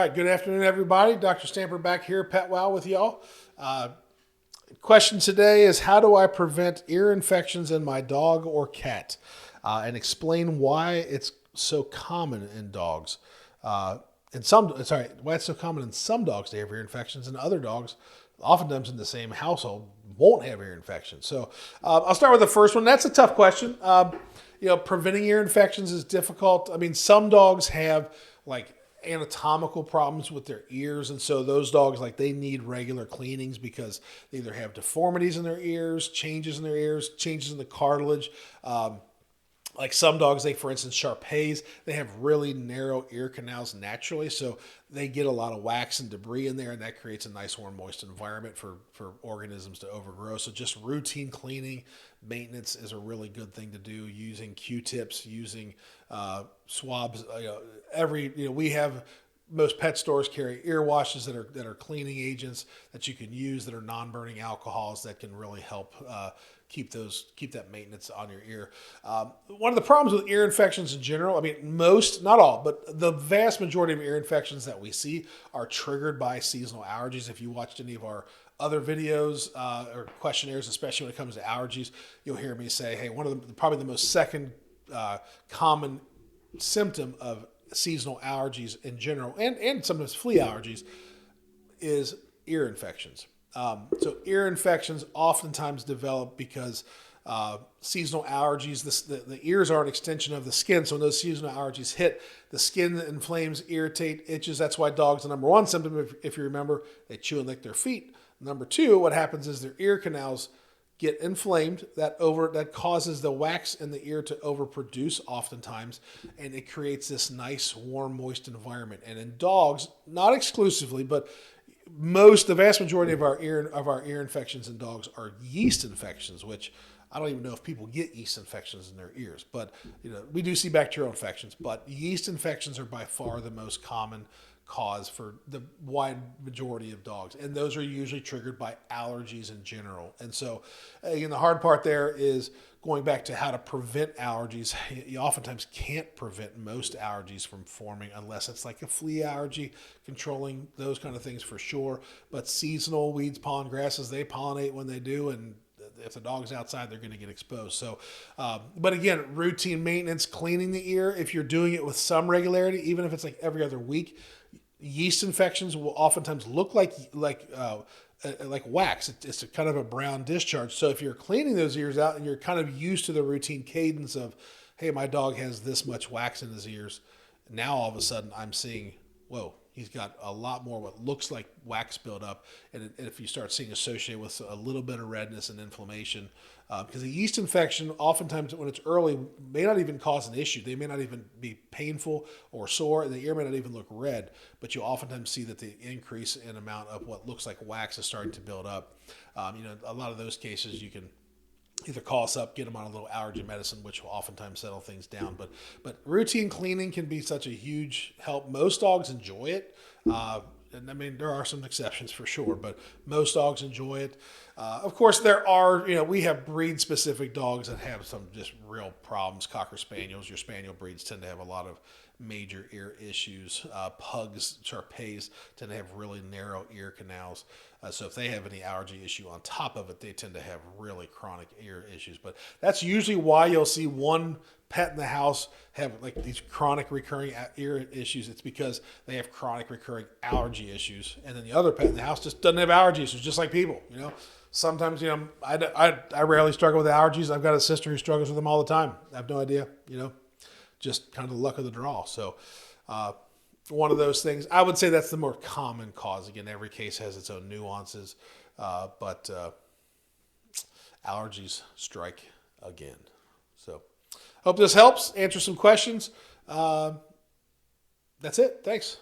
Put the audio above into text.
right, good afternoon, everybody. Dr. Stamper back here, PetWow with y'all. Question today is, how do I prevent ear infections in my dog or cat? And explain why it's so common in dogs. Why it's so common in some dogs to have ear infections, and other dogs, oftentimes in the same household, won't have ear infections. So I'll start with the first one. That's a tough question. Preventing ear infections is difficult. I mean, some dogs have like anatomical problems with their ears, and so those dogs, like, they need regular cleanings because they either have deformities in their ears, changes in the cartilage. Like some dogs, for instance, Shar-Peis, they have really narrow ear canals naturally, so they get a lot of wax and debris in there, and that creates a nice, warm, moist environment for organisms to overgrow. So just routine cleaning, maintenance is a really good thing to do. Using Q-tips, using swabs. We have, most pet stores carry ear washes that are cleaning agents that you can use, that are non-burning alcohols that can really help keep that maintenance on your ear. One of the problems with ear infections in general, I mean, most, not all, but the vast majority of ear infections that we see are triggered by seasonal allergies. If you watched any of our other videos or questionnaires, especially when it comes to allergies, you'll hear me say, hey, probably the most second common symptom of seasonal allergies in general, and sometimes flea allergies, is ear infections. So ear infections oftentimes develop because seasonal allergies, the ears are an extension of the skin. So when those seasonal allergies hit, the skin inflames, irritate, itches. That's why dogs, the number one symptom, if you remember, they chew and lick their feet. Number two, what happens is their ear canals get inflamed. That causes the wax in the ear to overproduce oftentimes, and it creates this nice, warm, moist environment. And in dogs, not exclusively, but the vast majority of our ear infections in dogs are yeast infections, which I don't even know if people get yeast infections in their ears, but we do see bacterial infections. But yeast infections are by far the most common cause for the wide majority of dogs, and those are usually triggered by allergies in general. And so, again, the hard part there is going back to how to prevent allergies. You oftentimes can't prevent most allergies from forming unless it's like a flea allergy, controlling those kind of things for sure. But seasonal weeds, pollen, grasses, they pollinate when they do, and if the dog's outside, they're going to get exposed. So, but again, routine maintenance, cleaning the ear, if you're doing it with some regularity, even if it's like every other week. Yeast infections will oftentimes look like wax. It's a kind of a brown discharge. So if you're cleaning those ears out and you're kind of used to the routine cadence of, hey, my dog has this much wax in his ears, now all of a sudden I'm seeing, whoa, he's got a lot more what looks like wax buildup. And if you start seeing associated with a little bit of redness and inflammation, because a yeast infection, oftentimes when it's early, may not even cause an issue. They may not even be painful or sore, and the ear may not even look red, but you oftentimes see that the increase in amount of what looks like wax is starting to build up. A lot of those cases you can either call us up, get them on a little allergy medicine, which will oftentimes settle things down. But routine cleaning can be such a huge help. Most dogs enjoy it. And I mean, there are some exceptions for sure, but most dogs enjoy it. Of course, there are, we have breed specific dogs that have some just real problems. Cocker Spaniels, your Spaniel breeds tend to have a lot of major ear issues. Pugs, Shar-Peis, tend to have really narrow ear canals. So if they have any allergy issue on top of it, they tend to have really chronic ear issues. But that's usually why you'll see one pet in the house have like these chronic recurring ear issues. It's because they have chronic recurring allergy issues. And then the other pet in the house just doesn't have allergy issues, just like people, Sometimes, I rarely struggle with allergies. I've got a sister who struggles with them all the time. I have no idea, just kind of the luck of the draw. So one of those things, I would say that's the more common cause. Again, every case has its own nuances, but allergies strike again. So hope this helps. Answer some questions. That's it. Thanks.